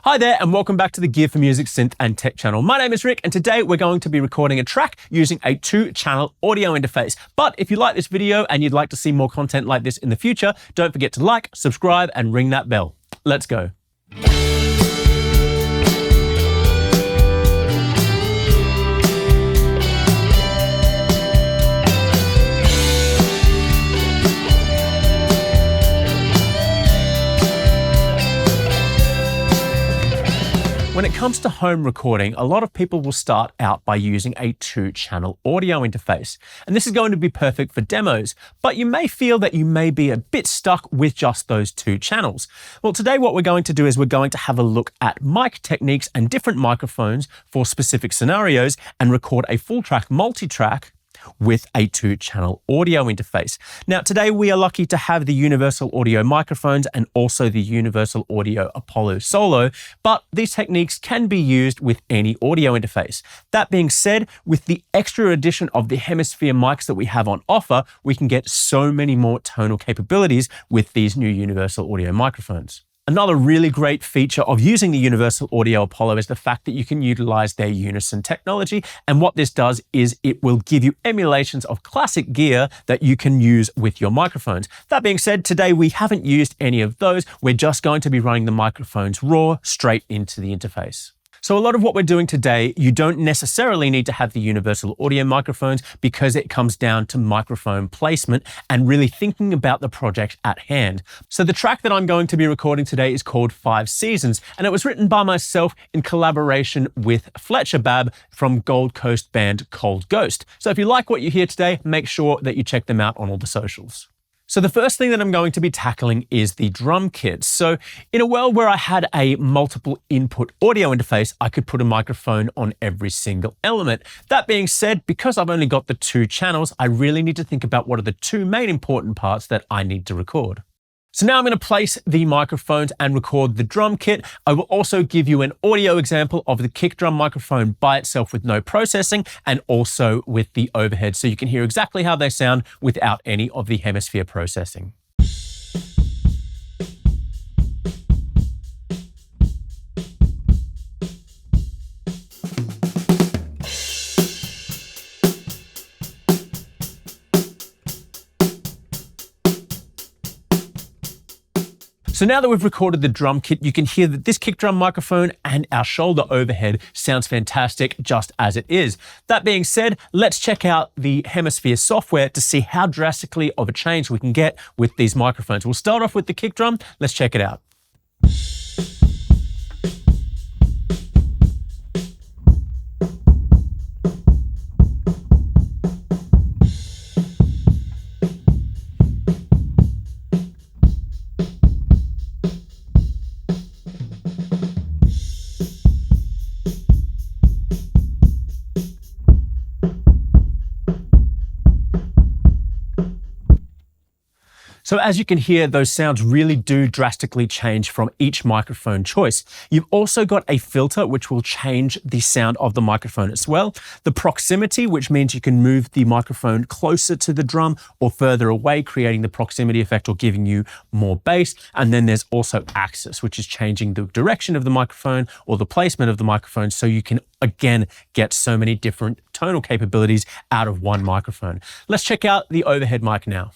Hi there and welcome back to the Gear for Music Synth and Tech channel. My name is Rick and today we're going to be recording a track using a 2-channel audio interface. But if you like this video and you'd like to see more content like this in the future, don't forget to like, subscribe and ring that bell. Let's go. When it comes to home recording, a lot of people will start out by using a 2-channel audio interface. And this is going to be perfect for demos, but you may feel that you may be a bit stuck with just those 2 channels. Well, today what we're going to do is we're going to have a look at mic techniques and different microphones for specific scenarios and record a full track multi-track with a 2-channel audio interface. Now, today we are lucky to have the Universal Audio microphones and also the Universal Audio Apollo Solo, but these techniques can be used with any audio interface. That being said, with the extra addition of the Hemisphere mics that we have on offer, we can get so many more tonal capabilities with these new Universal Audio microphones. Another really great feature of using the Universal Audio Apollo is the fact that you can utilize their unison technology. And what this does is it will give you emulations of classic gear that you can use with your microphones. That being said, today we haven't used any of those. We're just going to be running the microphones raw straight into the interface. So a lot of what we're doing today, you don't necessarily need to have the Universal Audio microphones because it comes down to microphone placement and really thinking about the project at hand. So the track that I'm going to be recording today is called 5 Seasons, and it was written by myself in collaboration with Fletcher Babb from Gold Coast band Cold Ghost. So if you like what you hear today, make sure that you check them out on all the socials. So the first thing that I'm going to be tackling is the drum kit. So in a world where I had a multiple input audio interface, I could put a microphone on every single element. That being said, because I've only got the 2 channels, I really need to think about what are the 2 main important parts that I need to record. So now I'm going to place the microphones and record the drum kit. I will also give you an audio example of the kick drum microphone by itself with no processing and also with the overhead so you can hear exactly how they sound without any of the Hemisphere processing. So now that we've recorded the drum kit, you can hear that this kick drum microphone and our shoulder overhead sounds fantastic just as it is. That being said, let's check out the Hemisphere software to see how drastically of a change we can get with these microphones. We'll start off with the kick drum. Let's check it out. So as you can hear, those sounds really do drastically change from each microphone choice. You've also got a filter which will change the sound of the microphone as well. The proximity, which means you can move the microphone closer to the drum or further away, creating the proximity effect or giving you more bass. And then there's also axis, which is changing the direction of the microphone or the placement of the microphone so you can again get so many different tonal capabilities out of one microphone. Let's check out the overhead mic now.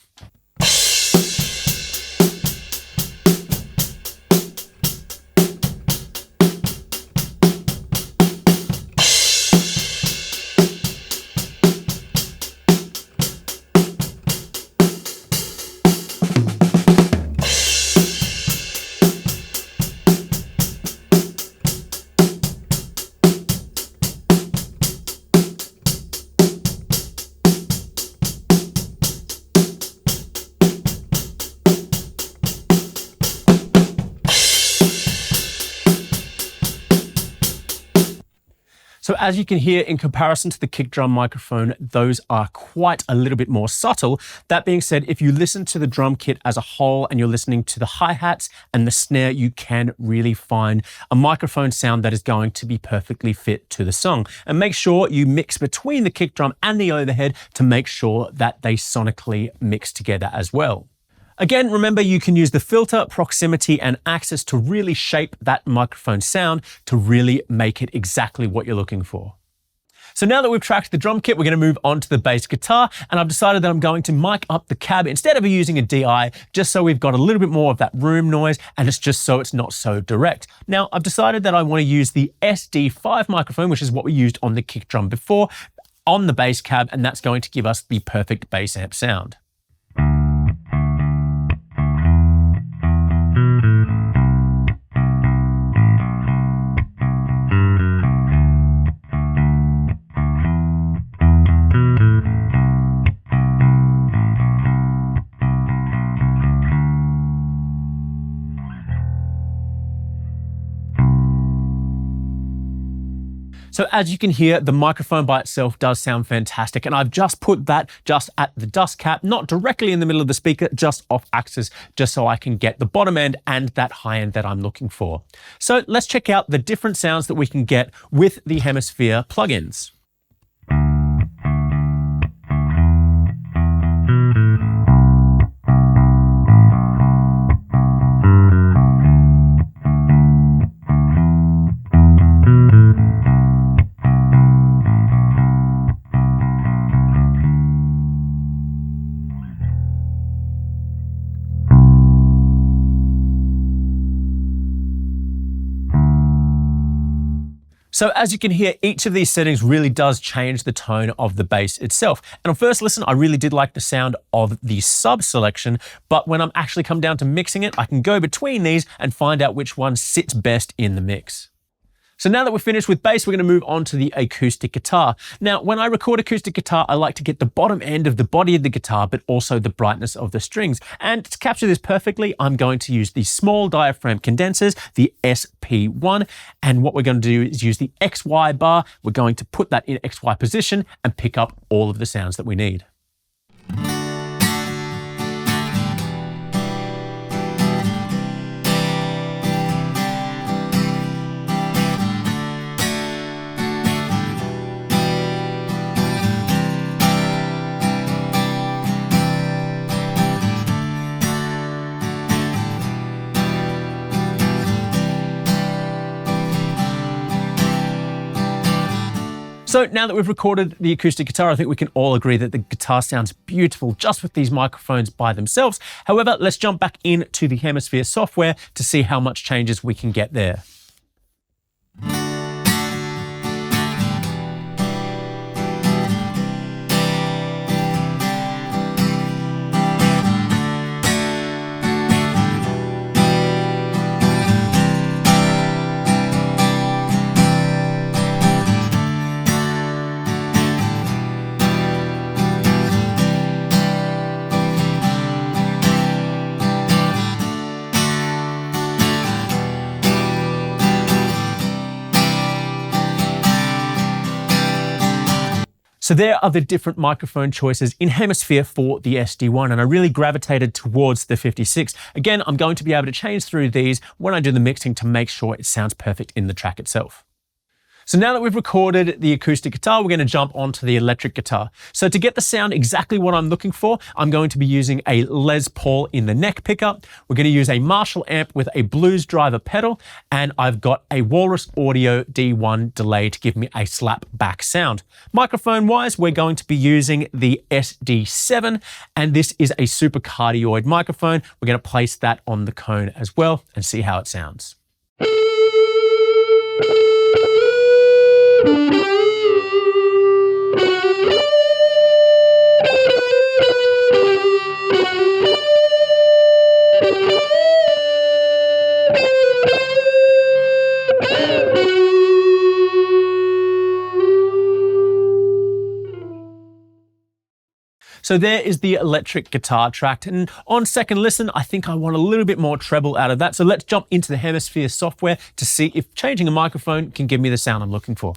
So as you can hear, in comparison to the kick drum microphone, those are quite a little bit more subtle. That being said, if you listen to the drum kit as a whole and you're listening to the hi-hats and the snare, you can really find a microphone sound that is going to be perfectly fit to the song. And make sure you mix between the kick drum and the overhead to make sure that they sonically mix together as well. Again, remember you can use the filter, proximity, and access to really shape that microphone sound to really make it exactly what you're looking for. So now that we've tracked the drum kit, we're going to move on to the bass guitar, and I've decided that I'm going to mic up the cab instead of using a DI, just so we've got a little bit more of that room noise, and it's just so it's not so direct. Now, I've decided that I want to use the SD5 microphone, which is what we used on the kick drum before, on the bass cab, and that's going to give us the perfect bass amp sound. So as you can hear, the microphone by itself does sound fantastic, and I've just put that just at the dust cap, not directly in the middle of the speaker, just off axis, just so I can get the bottom end and that high end that I'm looking for. So let's check out the different sounds that we can get with the Hemisphere plugins. So as you can hear, each of these settings really does change the tone of the bass itself. And on first listen, I really did like the sound of the sub selection, but when I'm actually come down to mixing it, I can go between these and find out which one sits best in the mix. So now that we're finished with bass, we're going to move on to the acoustic guitar. Now, when I record acoustic guitar, I like to get the bottom end of the body of the guitar, but also the brightness of the strings. And to capture this perfectly, I'm going to use the small diaphragm condensers, the SP1. And what we're going to do is use the XY bar. We're going to put that in XY position and pick up all of the sounds that we need. So now that we've recorded the acoustic guitar, I think we can all agree that the guitar sounds beautiful just with these microphones by themselves. However, let's jump back into the Hemisphere software to see how much changes we can get there. So there are the different microphone choices in Hemisphere for the SD1, and I really gravitated towards the 56. Again, I'm going to be able to change through these when I do the mixing to make sure it sounds perfect in the track itself. So now that we've recorded the acoustic guitar, we're going to jump onto the electric guitar. So to get the sound exactly what I'm looking for, I'm going to be using a Les Paul in the neck pickup. We're going to use a Marshall amp with a blues driver pedal, and I've got a Walrus Audio D1 delay to give me a slap back sound. Microphone wise, we're going to be using the SD7, and this is a super cardioid microphone. We're going to place that on the cone as well and see how it sounds. So there is the electric guitar track, and on second listen, I think I want a little bit more treble out of that. So let's jump into the Hemisphere software to see if changing a microphone can give me the sound I'm looking for.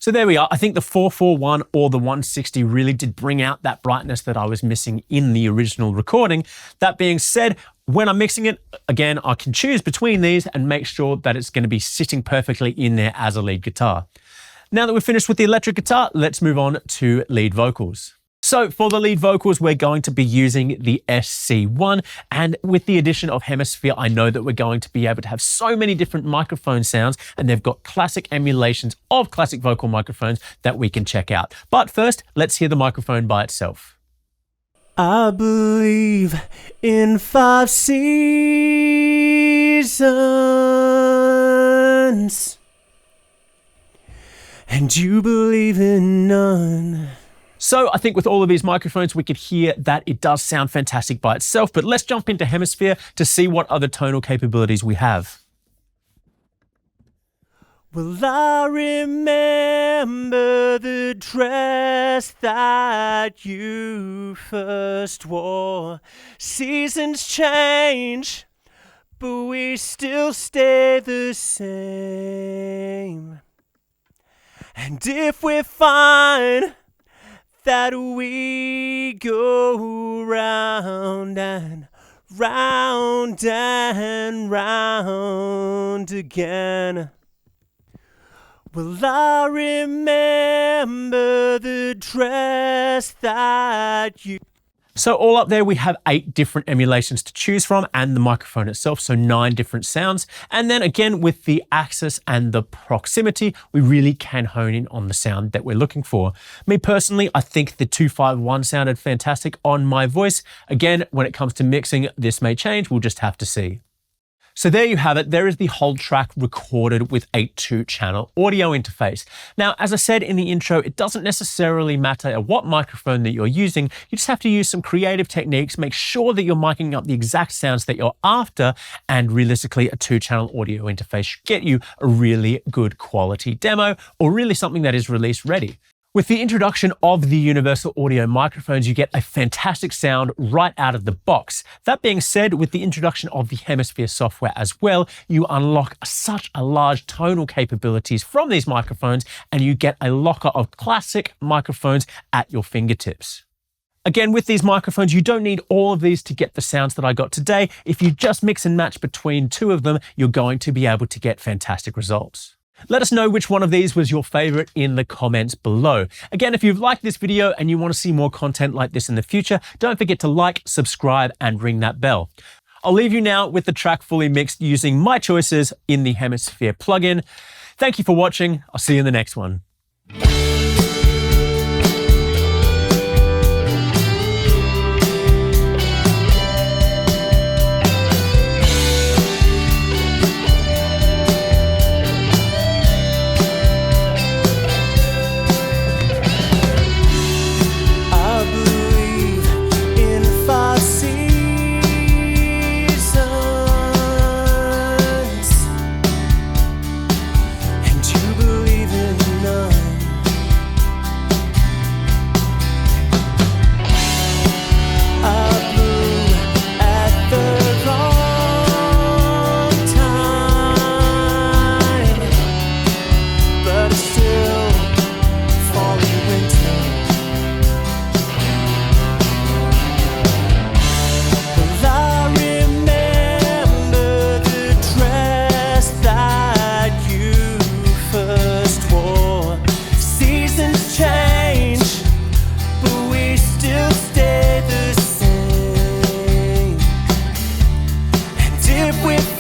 So there we are. I think the 441 or the 160 really did bring out that brightness that I was missing in the original recording. That being said, when I'm mixing it, again, I can choose between these and make sure that it's going to be sitting perfectly in there as a lead guitar. Now that we're finished with the electric guitar, let's move on to lead vocals. So for the lead vocals, we're going to be using the SC1, and with the addition of Hemisphere, I know that we're going to be able to have so many different microphone sounds, and they've got classic emulations of classic vocal microphones that we can check out. But first, let's hear the microphone by itself. I believe in 5 seasons, and you believe in none. So I think with all of these microphones, we could hear that it does sound fantastic by itself, but let's jump into Hemisphere to see what other tonal capabilities we have. Well, I remember the dress that you first wore. Seasons change, but we still stay the same. And if we're fine, that we go round and round and round again. Well, I remember the dress that you... So all up there, we have 8 different emulations to choose from and the microphone itself, so 9 different sounds. And then again, with the axis and the proximity, we really can hone in on the sound that we're looking for. Me personally, I think the 251 sounded fantastic on my voice. Again, when it comes to mixing, this may change, we'll just have to see. So there you have it. There is the whole track recorded with a 2-channel audio interface. Now, as I said in the intro, it doesn't necessarily matter what microphone that you're using. You just have to use some creative techniques, make sure that you're miking up the exact sounds that you're after, and realistically, a 2-channel audio interface should get you a really good quality demo, or really something that is release ready. With the introduction of the universal audio microphones, you get a fantastic sound right out of the box. That being said, with the introduction of the Hemisphere software as well, you unlock such a large tonal capabilities from these microphones, and you get a locker of classic microphones at your fingertips. Again, with these microphones, you don't need all of these to get the sounds that I got today. If you just mix and match between 2 of them, you're going to be able to get fantastic results. Let us know which one of these was your favorite in the comments below. Again, if you've liked this video and you want to see more content like this in the future, don't forget to like, subscribe, and ring that bell. I'll leave you now with the track fully mixed using my choices in the Hemisphere plugin. Thank you for watching. I'll see you in the next one. If we're